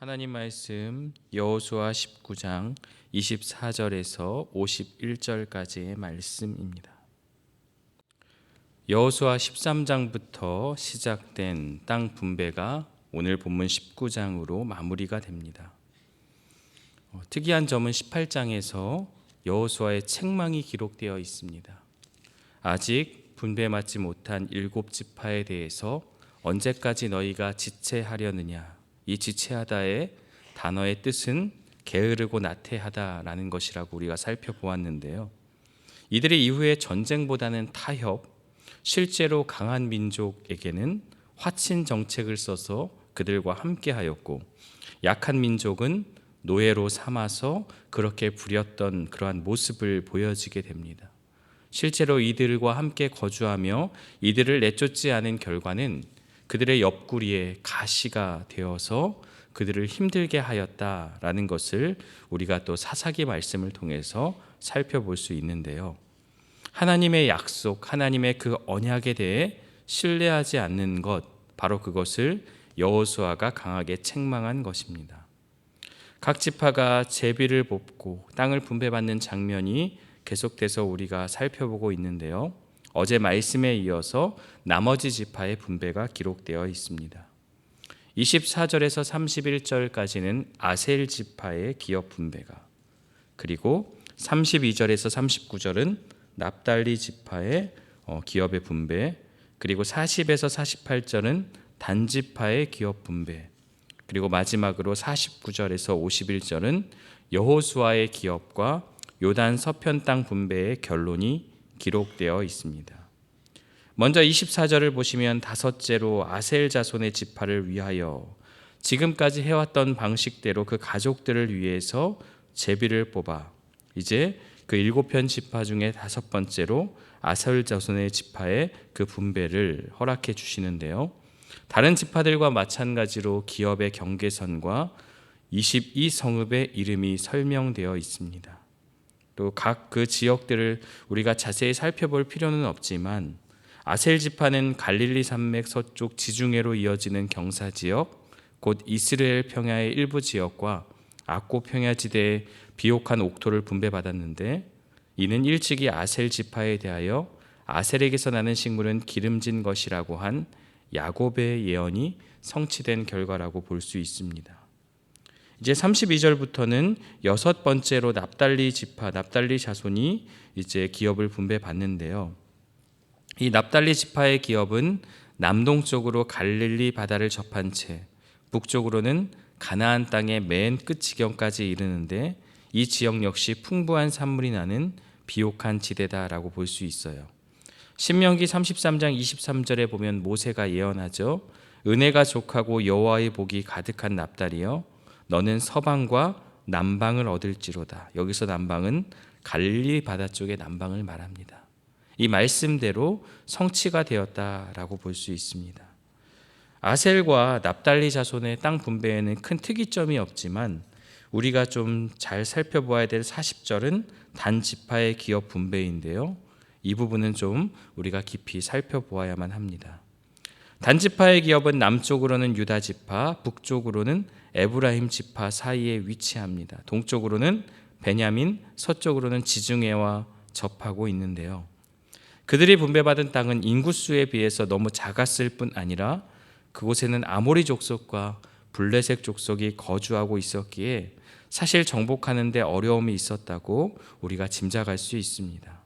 하나님 말씀 여호수아 19장 24절에서 51절까지의 말씀입니다. 여호수아 13장부터 시작된 땅 분배가 오늘 본문 19장으로 마무리가 됩니다. 특이한 점은 18장에서 여호수아의 책망이 기록되어 있습니다. 아직 분배받지 못한 7지파에 대해서 언제까지 너희가 지체하려느냐. 이 지체하다의 단어의 뜻은 게으르고 나태하다라는 것이라고 우리가 살펴보았는데요. 이들이 이후에 전쟁보다는 타협, 실제로 강한 민족에게는 화친 정책을 써서 그들과 함께하였고, 약한 민족은 노예로 삼아서 그렇게 부렸던 그러한 모습을 보여지게 됩니다. 실제로 이들과 함께 거주하며 이들을 내쫓지 않은 결과는 그들의 옆구리에 가시가 되어서 그들을 힘들게 하였다라는 것을 우리가 또 사사기 말씀을 통해서 살펴볼 수 있는데요. 하나님의 약속, 하나님의 그 언약에 대해 신뢰하지 않는 것, 바로 그것을 여호수아가 강하게 책망한 것입니다. 각 지파가 제비를 뽑고 땅을 분배받는 장면이 계속돼서 우리가 살펴보고 있는데요. 어제 말씀에 이어서 나머지 지파의 분배가 기록되어 있습니다. 24절에서 31절까지는 아셀 지파의 기업 분배가, 그리고 32절에서 39절은 납달리 지파의 기업의 분배, 그리고 40에서 48절은 단 지파의 기업 분배, 그리고 마지막으로 49절에서 51절은 여호수아의 기업과 요단 서편 땅 분배의 결론이 기록되어 있습니다. 먼저 24절을 보시면 다섯째로 아셀 자손의 지파를 위하여 지금까지 해왔던 방식대로 그 가족들을 위해서 제비를 뽑아 이제 그 7편 지파 중에 5번째로 아셀 자손의 지파의 그 분배를 허락해 주시는데요. 다른 지파들과 마찬가지로 기업의 경계선과 22성읍의 이름이 설명되어 있습니다. 또 각 그 지역들을 우리가 자세히 살펴볼 필요는 없지만 아셀 지파는 갈릴리 산맥 서쪽 지중해로 이어지는 경사 지역, 곧 이스라엘 평야의 일부 지역과 악고 평야지대의 비옥한 옥토를 분배받았는데, 이는 일찍이 아셀 지파에 대하여 아셀에게서 나는 식물은 기름진 것이라고 한 야곱의 예언이 성취된 결과라고 볼 수 있습니다. 이제 32절부터는 6번째로 납달리 지파, 납달리 자손이 이제 기업을 분배받는데요. 이 납달리 지파의 기업은 남동쪽으로 갈릴리 바다를 접한 채 북쪽으로는 가나안 땅의 맨 끝 지경까지 이르는데, 이 지역 역시 풍부한 산물이 나는 비옥한 지대다라고 볼 수 있어요. 신명기 33장 23절에 보면 모세가 예언하죠. 은혜가 족하고 여호와의 복이 가득한 납달이여, 너는 서방과 남방을 얻을지로다. 여기서 남방은 갈릴리 바다 쪽의 남방을 말합니다. 이 말씀대로 성취가 되었다라고 볼 수 있습니다. 아셀과 납달리 자손의 땅 분배에는 큰 특이점이 없지만 우리가 좀 잘 살펴보아야 될 40절은 단 지파의 기업 분배인데요. 이 부분은 좀 우리가 깊이 살펴보아야만 합니다. 단 지파의 기업은 남쪽으로는 유다 지파, 북쪽으로는 에브라임 지파 사이에 위치합니다. 동쪽으로는 베냐민, 서쪽으로는 지중해와 접하고 있는데요. 그들이 분배받은 땅은 인구수에 비해서 너무 작았을 뿐 아니라 그곳에는 아모리 족속과 블레셋 족속이 거주하고 있었기에 사실 정복하는 데 어려움이 있었다고 우리가 짐작할 수 있습니다.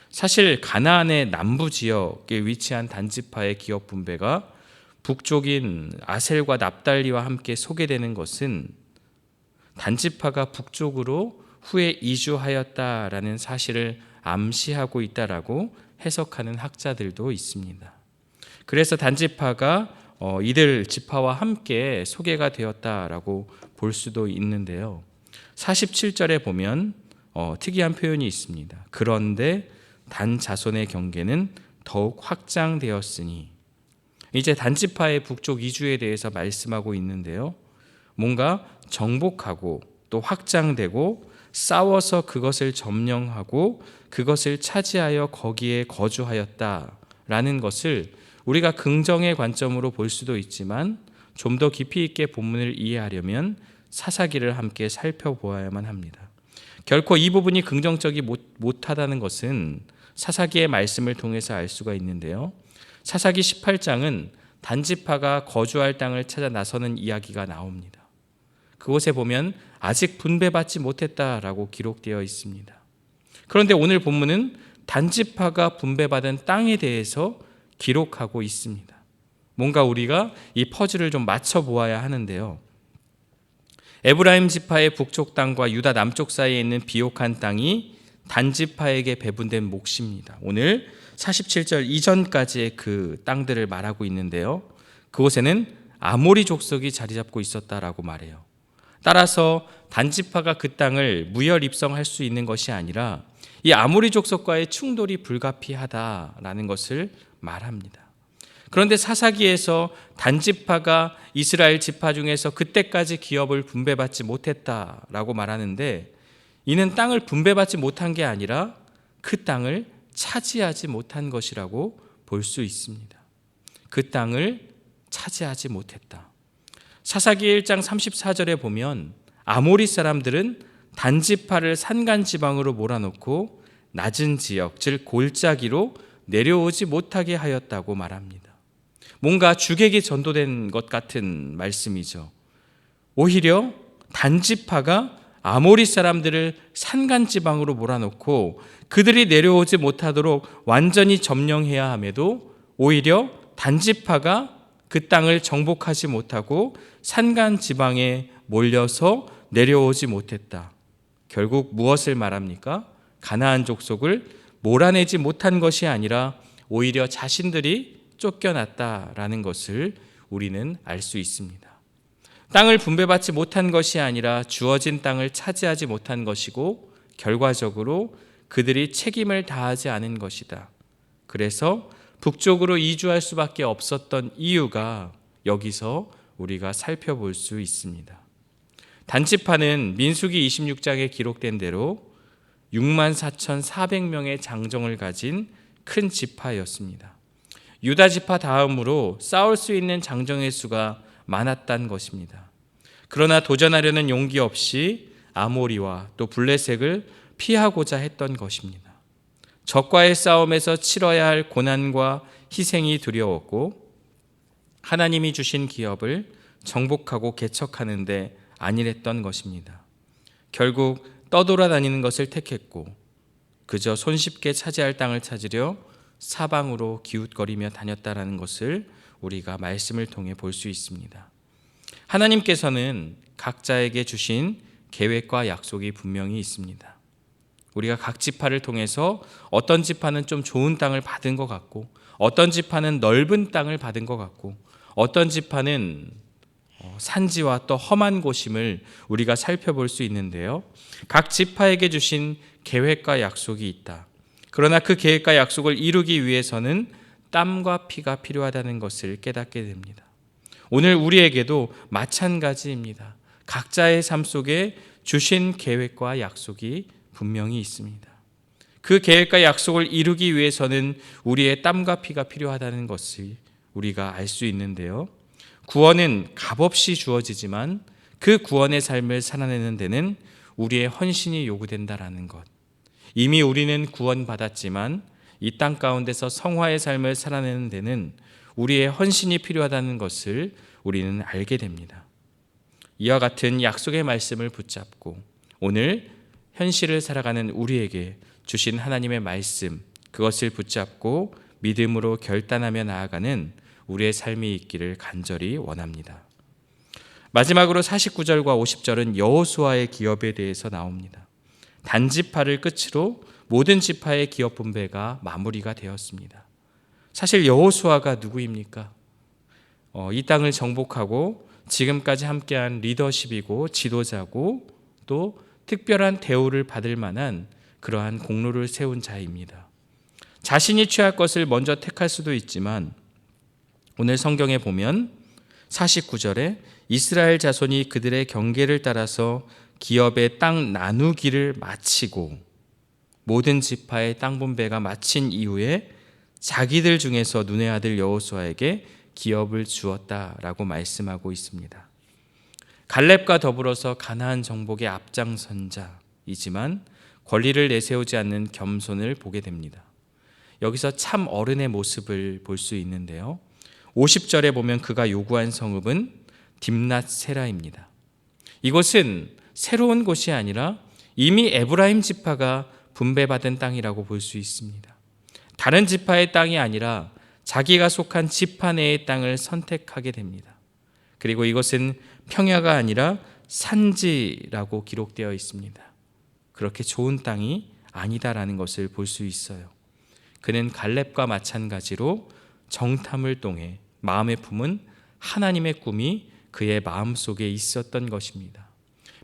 사실 가나안의 남부 지역에 위치한 단지파의 기업 분배가 북쪽인 아셀과 납달리와 함께 소개되는 것은 단지파가 북쪽으로 후에 이주하였다라는 사실을 암시하고 있다라고 해석하는 학자들도 있습니다. 그래서 단지파가 이들 지파와 함께 소개가 되었다라고 볼 수도 있는데요. 47절에 보면 특이한 표현이 있습니다. 그런데 단 자손의 경계는 더욱 확장되었으니, 이제 단지파의 북쪽 이주에 대해서 말씀하고 있는데요. 뭔가 정복하고 또 확장되고 싸워서 그것을 점령하고 그것을 차지하여 거기에 거주하였다라는 것을 우리가 긍정의 관점으로 볼 수도 있지만 좀 더 깊이 있게 본문을 이해하려면 사사기를 함께 살펴보아야만 합니다. 결코 이 부분이 긍정적이 못하다는 것은 사사기의 말씀을 통해서 알 수가 있는데요. 사사기 18장은 단지파가 거주할 땅을 찾아 나서는 이야기가 나옵니다. 그곳에 보면 아직 분배받지 못했다라고 기록되어 있습니다. 그런데 오늘 본문은 단지파가 분배받은 땅에 대해서 기록하고 있습니다. 뭔가 우리가 이 퍼즐을 좀 맞춰 보아야 하는데요. 에브라임 지파의 북쪽 땅과 유다 남쪽 사이에 있는 비옥한 땅이 단지파에게 배분된 몫입니다. 오늘 47절 이전까지의 그 땅들을 말하고 있는데요. 그곳에는 아모리 족속이 자리 잡고 있었다라고 말해요. 따라서 단지파가 그 땅을 무혈 입성할 수 있는 것이 아니라 이 아모리 족속과의 충돌이 불가피하다라는 것을 말합니다. 그런데 사사기에서 단지파가 이스라엘 지파 중에서 그때까지 기업을 분배받지 못했다라고 말하는데, 이는 땅을 분배받지 못한 게 아니라 그 땅을 차지하지 못한 것이라고 볼 수 있습니다. 그 땅을 차지하지 못했다. 사사기 1장 34절에 보면 아모리 사람들은 단지파를 산간지방으로 몰아놓고 낮은 지역, 즉 골짜기로 내려오지 못하게 하였다고 말합니다. 뭔가 주객이 전도된 것 같은 말씀이죠. 오히려 단지파가 아모리 사람들을 산간지방으로 몰아놓고 그들이 내려오지 못하도록 완전히 점령해야 함에도 오히려 단지파가 그 땅을 정복하지 못하고 산간지방에 몰려서 내려오지 못했다. 결국 무엇을 말합니까? 가나안 족속을 몰아내지 못한 것이 아니라 오히려 자신들이 쫓겨났다라는 것을 우리는 알 수 있습니다. 땅을 분배받지 못한 것이 아니라 주어진 땅을 차지하지 못한 것이고 결과적으로 그들이 책임을 다하지 않은 것이다. 그래서 북쪽으로 이주할 수밖에 없었던 이유가 여기서 우리가 살펴볼 수 있습니다. 단지파는 민수기 26장에 기록된 대로 64,400명의 장정을 가진 큰 지파였습니다. 유다 지파 다음으로 싸울 수 있는 장정의 수가 많았단 것입니다. 그러나 도전하려는 용기 없이 아모리와 또 블레셋을 피하고자 했던 것입니다. 적과의 싸움에서 치러야 할 고난과 희생이 두려웠고 하나님이 주신 기업을 정복하고 개척하는 데 안일했던 것입니다. 결국 떠돌아다니는 것을 택했고 그저 손쉽게 차지할 땅을 찾으려 사방으로 기웃거리며 다녔다라는 것을 우리가 말씀을 통해 볼 수 있습니다. 하나님께서는 각자에게 주신 계획과 약속이 분명히 있습니다. 우리가 각 지파를 통해서 어떤 지파는 좀 좋은 땅을 받은 것 같고 어떤 지파는 넓은 땅을 받은 것 같고 어떤 지파는 산지와 또 험한 곳임을 우리가 살펴볼 수 있는데요. 각 지파에게 주신 계획과 약속이 있다. 그러나 그 계획과 약속을 이루기 위해서는 땀과 피가 필요하다는 것을 깨닫게 됩니다. 오늘 우리에게도 마찬가지입니다. 각자의 삶 속에 주신 계획과 약속이 분명히 있습니다. 그 계획과 약속을 이루기 위해서는 우리의 땀과 피가 필요하다는 것을 우리가 알 수 있는데요. 구원은 값없이 주어지지만 그 구원의 삶을 살아내는 데는 우리의 헌신이 요구된다라는 것. 이미 우리는 구원받았지만 이 땅 가운데서 성화의 삶을 살아내는 데는 우리의 헌신이 필요하다는 것을 우리는 알게 됩니다. 이와 같은 약속의 말씀을 붙잡고 오늘 현실을 살아가는 우리에게 주신 하나님의 말씀, 그것을 붙잡고 믿음으로 결단하며 나아가는 우리의 삶이 있기를 간절히 원합니다. 마지막으로 49절과 50절은 여호수아의 기업에 대해서 나옵니다. 단지파를 끝으로 모든 지파의 기업 분배가 마무리가 되었습니다. 사실 여호수아가 누구입니까? 이 땅을 정복하고 지금까지 함께한 리더십이고 지도자고 또 특별한 대우를 받을 만한 그러한 공로를 세운 자입니다. 자신이 취할 것을 먼저 택할 수도 있지만 오늘 성경에 보면 49절에 이스라엘 자손이 그들의 경계를 따라서 기업의 땅 나누기를 마치고 모든 지파의 땅 분배가 마친 이후에 자기들 중에서 눈의 아들 여호수아에게 기업을 주었다라고 말씀하고 있습니다. 갈렙과 더불어서 가나안 정복의 앞장선자이지만 권리를 내세우지 않는 겸손을 보게 됩니다. 여기서 참 어른의 모습을 볼 수 있는데요. 50절에 보면 그가 요구한 성읍은 딥낫세라입니다. 이곳은 새로운 곳이 아니라 이미 에브라임 지파가 분배받은 땅이라고 볼 수 있습니다. 다른 지파의 땅이 아니라 자기가 속한 지파 내의 땅을 선택하게 됩니다. 그리고 이것은 평야가 아니라 산지라고 기록되어 있습니다. 그렇게 좋은 땅이 아니다라는 것을 볼 수 있어요. 그는 갈렙과 마찬가지로 정탐을 통해 마음에 품은 하나님의 꿈이 그의 마음속에 있었던 것입니다.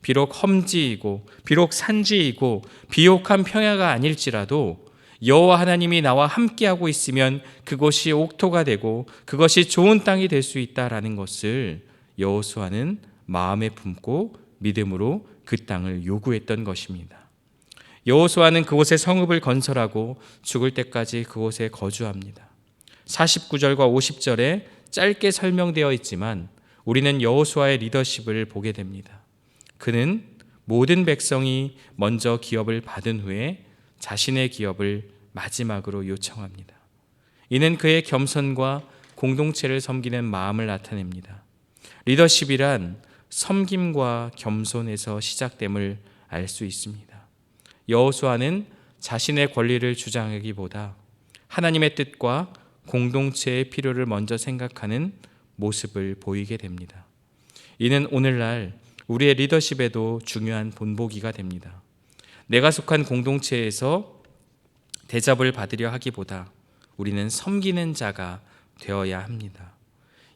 비록 험지이고 비록 산지이고 비옥한 평야가 아닐지라도 여호와 하나님이 나와 함께하고 있으면 그곳이 옥토가 되고 그것이 좋은 땅이 될 수 있다라는 것을 여호수아는 마음에 품고 믿음으로 그 땅을 요구했던 것입니다. 여호수아는 그곳에 성읍을 건설하고 죽을 때까지 그곳에 거주합니다. 49절과 50절에 짧게 설명되어 있지만 우리는 여호수아의 리더십을 보게 됩니다. 그는 모든 백성이 먼저 기업을 받은 후에 자신의 기업을 마지막으로 요청합니다. 이는 그의 겸손과 공동체를 섬기는 마음을 나타냅니다. 리더십이란 섬김과 겸손에서 시작됨을 알 수 있습니다. 여호수아는 자신의 권리를 주장하기보다 하나님의 뜻과 공동체의 필요를 먼저 생각하는 모습을 보이게 됩니다. 이는 오늘날 우리의 리더십에도 중요한 본보기가 됩니다. 내가 속한 공동체에서 대접을 받으려 하기보다 우리는 섬기는 자가 되어야 합니다.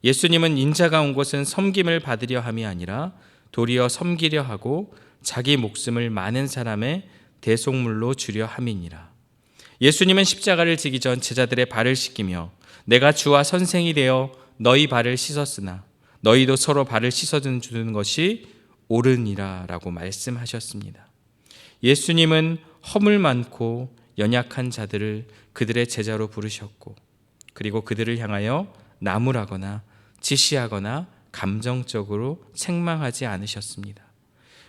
예수님은 인자가 온 것은 섬김을 받으려 함이 아니라 도리어 섬기려 하고 자기 목숨을 많은 사람의 대속물로 주려 함이니라. 예수님은 십자가를 지기 전 제자들의 발을 씻기며 내가 주와 선생이 되어 너희 발을 씻었으나 너희도 서로 발을 씻어주는 것이 옳으니라 라고 말씀하셨습니다. 예수님은 허물 많고 연약한 자들을 그들의 제자로 부르셨고 그리고 그들을 향하여 나무라거나 지시하거나 감정적으로 책망하지 않으셨습니다.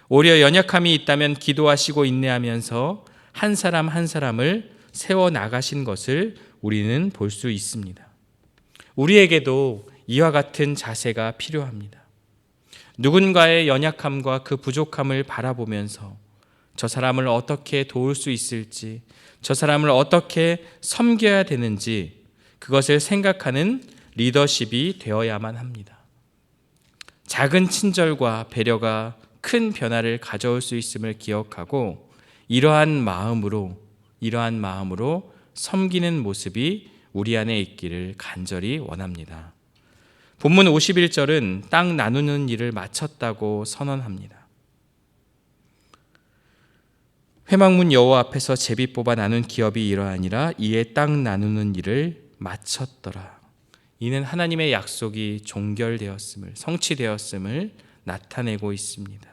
오히려 연약함이 있다면 기도하시고 인내하면서 한 사람 한 사람을 세워나가신 것을 우리는 볼 수 있습니다. 우리에게도 이와 같은 자세가 필요합니다. 누군가의 연약함과 그 부족함을 바라보면서 저 사람을 어떻게 도울 수 있을지, 저 사람을 어떻게 섬겨야 되는지 그것을 생각하는 리더십이 되어야만 합니다. 작은 친절과 배려가 큰 변화를 가져올 수 있음을 기억하고 이러한 마음으로 섬기는 모습이 우리 안에 있기를 간절히 원합니다. 본문 51절은 땅 나누는 일을 마쳤다고 선언합니다. 회막문 여호와 앞에서 제비 뽑아 나눈 기업이 이러하니라. 이에 땅 나누는 일을 마쳤더라. 이는 하나님의 약속이 종결되었음을, 성취되었음을 나타내고 있습니다.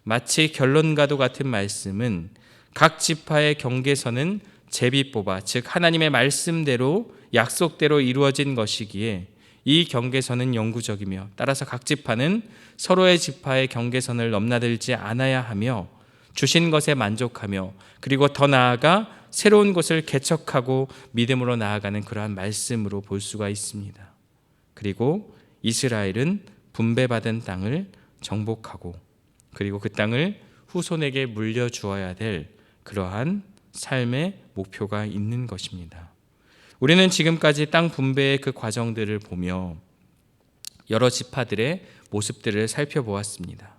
마치 결론과도 같은 말씀은 각 지파의 경계선은 제비 뽑아, 즉 하나님의 말씀대로 약속대로 이루어진 것이기에 이 경계선은 영구적이며 따라서 각 지파는 서로의 지파의 경계선을 넘나들지 않아야 하며 주신 것에 만족하며 그리고 더 나아가 새로운 곳을 개척하고 믿음으로 나아가는 그러한 말씀으로 볼 수가 있습니다. 그리고 이스라엘은 분배받은 땅을 정복하고 그리고 그 땅을 후손에게 물려주어야 될 그러한 삶의 목표가 있는 것입니다. 우리는 지금까지 땅 분배의 그 과정들을 보며 여러 지파들의 모습들을 살펴보았습니다.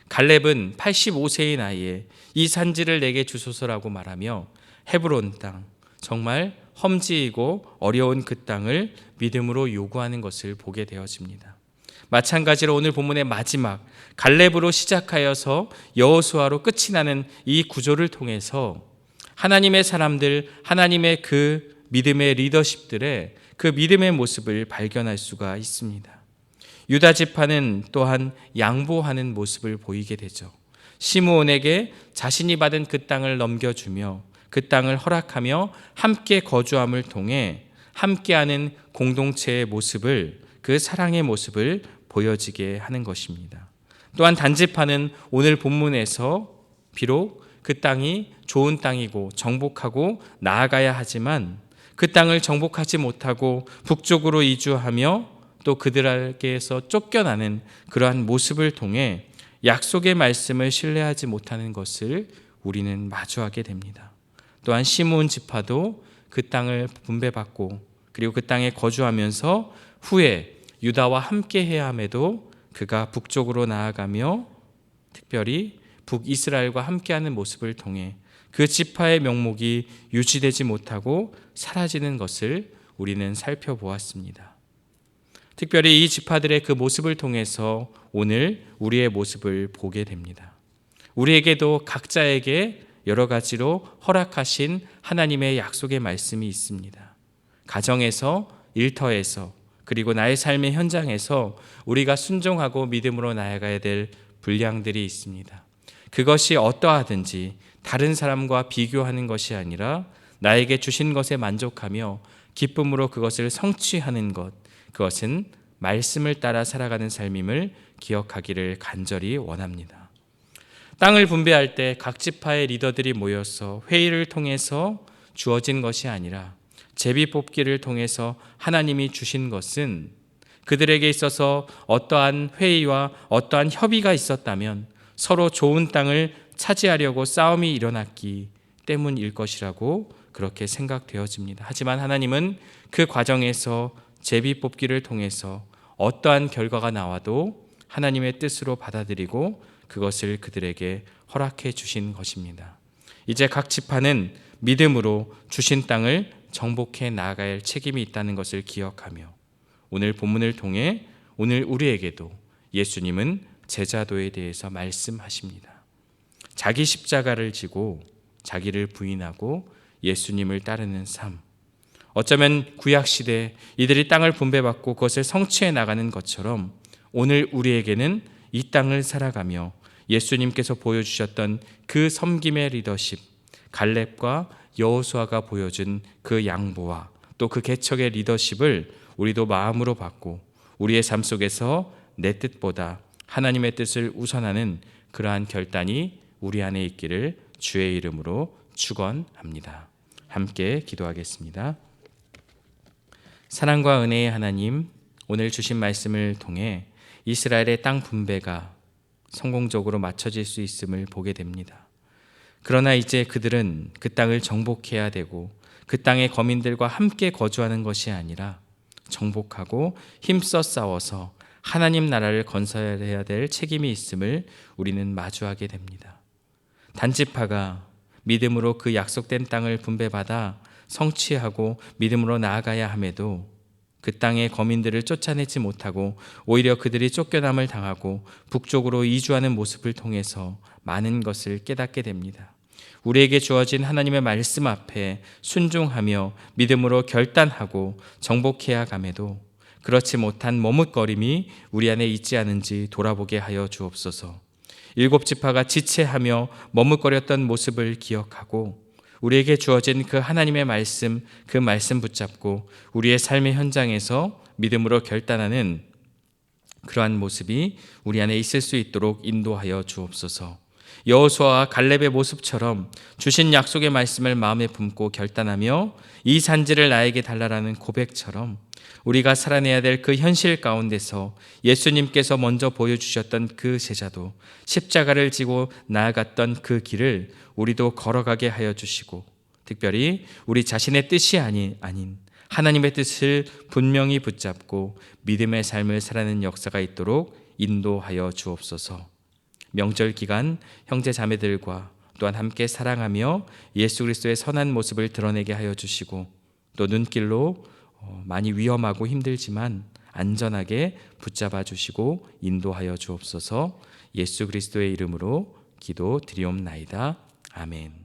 갈렙은 85세의 나이에 이 산지를 내게 주소서라고 말하며 헤브론 땅, 정말 험지이고 어려운 그 땅을 믿음으로 요구하는 것을 보게 되어집니다. 마찬가지로 오늘 본문의 마지막 갈렙으로 시작하여서 여호수아로 끝이 나는 이 구조를 통해서 하나님의 사람들, 하나님의 그 믿음의 리더십들의 그 믿음의 모습을 발견할 수가 있습니다. 유다 지파는 또한 양보하는 모습을 보이게 되죠. 시므온에게 자신이 받은 그 땅을 넘겨주며 그 땅을 허락하며 함께 거주함을 통해 함께하는 공동체의 모습을 그 사랑의 모습을 보여지게 하는 것입니다. 또한 단지파는 오늘 본문에서 비록 그 땅이 좋은 땅이고 정복하고 나아가야 하지만 그 땅을 정복하지 못하고 북쪽으로 이주하며 또 그들에게서 쫓겨나는 그러한 모습을 통해 약속의 말씀을 신뢰하지 못하는 것을 우리는 마주하게 됩니다. 또한 시므온 지파도 그 땅을 분배받고 그리고 그 땅에 거주하면서 후에 유다와 함께 해야 함에도 그가 북쪽으로 나아가며 특별히 북이스라엘과 함께하는 모습을 통해 그 지파의 명목이 유지되지 못하고 사라지는 것을 우리는 살펴보았습니다. 특별히 이 지파들의 그 모습을 통해서 오늘 우리의 모습을 보게 됩니다. 우리에게도 각자에게 여러 가지로 허락하신 하나님의 약속의 말씀이 있습니다. 가정에서, 일터에서, 그리고 나의 삶의 현장에서 우리가 순종하고 믿음으로 나아가야 될 분량들이 있습니다. 그것이 어떠하든지 다른 사람과 비교하는 것이 아니라 나에게 주신 것에 만족하며 기쁨으로 그것을 성취하는 것, 그것은 말씀을 따라 살아가는 삶임을 기억하기를 간절히 원합니다. 땅을 분배할 때 각 지파의 리더들이 모여서 회의를 통해서 주어진 것이 아니라 제비뽑기를 통해서 하나님이 주신 것은 그들에게 있어서 어떠한 회의와 어떠한 협의가 있었다면 서로 좋은 땅을 차지하려고 싸움이 일어났기 때문일 것이라고 그렇게 생각되어집니다. 하지만 하나님은 그 과정에서 제비뽑기를 통해서 어떠한 결과가 나와도 하나님의 뜻으로 받아들이고 그것을 그들에게 허락해 주신 것입니다. 이제 각 지파는 믿음으로 주신 땅을 정복해 나아가야 할 책임이 있다는 것을 기억하며 오늘 본문을 통해 오늘 우리에게도 예수님은 제자도에 대해서 말씀하십니다. 자기 십자가를 지고 자기를 부인하고 예수님을 따르는 삶. 어쩌면 구약시대 이들이 땅을 분배받고 그것을 성취해 나가는 것처럼 오늘 우리에게는 이 땅을 살아가며 예수님께서 보여주셨던 그 섬김의 리더십, 갈렙과 여호수아가 보여준 그 양보와 또 그 개척의 리더십을 우리도 마음으로 받고 우리의 삶 속에서 내 뜻보다 하나님의 뜻을 우선하는 그러한 결단이 우리 안에 있기를 주의 이름으로 축원합니다. 함께 기도하겠습니다. 사랑과 은혜의 하나님, 오늘 주신 말씀을 통해 이스라엘의 땅 분배가 성공적으로 맞춰질 수 있음을 보게 됩니다. 그러나 이제 그들은 그 땅을 정복해야 되고 그 땅의 거민들과 함께 거주하는 것이 아니라 정복하고 힘써 싸워서 하나님 나라를 건설해야 될 책임이 있음을 우리는 마주하게 됩니다. 단지파가 믿음으로 그 약속된 땅을 분배받아 성취하고 믿음으로 나아가야 함에도 그 땅의 거민들을 쫓아내지 못하고 오히려 그들이 쫓겨남을 당하고 북쪽으로 이주하는 모습을 통해서 많은 것을 깨닫게 됩니다. 우리에게 주어진 하나님의 말씀 앞에 순종하며 믿음으로 결단하고 정복해야 감에도 그렇지 못한 머뭇거림이 우리 안에 있지 않은지 돌아보게 하여 주옵소서. 7지파가 지체하며 머뭇거렸던 모습을 기억하고 우리에게 주어진 그 하나님의 말씀, 그 말씀 붙잡고 우리의 삶의 현장에서 믿음으로 결단하는 그러한 모습이 우리 안에 있을 수 있도록 인도하여 주옵소서. 여호수아와 갈렙의 모습처럼 주신 약속의 말씀을 마음에 품고 결단하며 이 산지를 나에게 달라라는 고백처럼 우리가 살아내야 될 그 현실 가운데서 예수님께서 먼저 보여주셨던 그 제자도 십자가를 지고 나아갔던 그 길을 우리도 걸어가게 하여 주시고 특별히 우리 자신의 뜻이 아닌 하나님의 뜻을 분명히 붙잡고 믿음의 삶을 살아내는 역사가 있도록 인도하여 주옵소서. 명절 기간 형제 자매들과 또한 함께 사랑하며 예수 그리스도의 선한 모습을 드러내게 하여 주시고 또 눈길로 많이 위험하고 힘들지만 안전하게 붙잡아 주시고 인도하여 주옵소서. 예수 그리스도의 이름으로 기도 드리옵나이다. 아멘.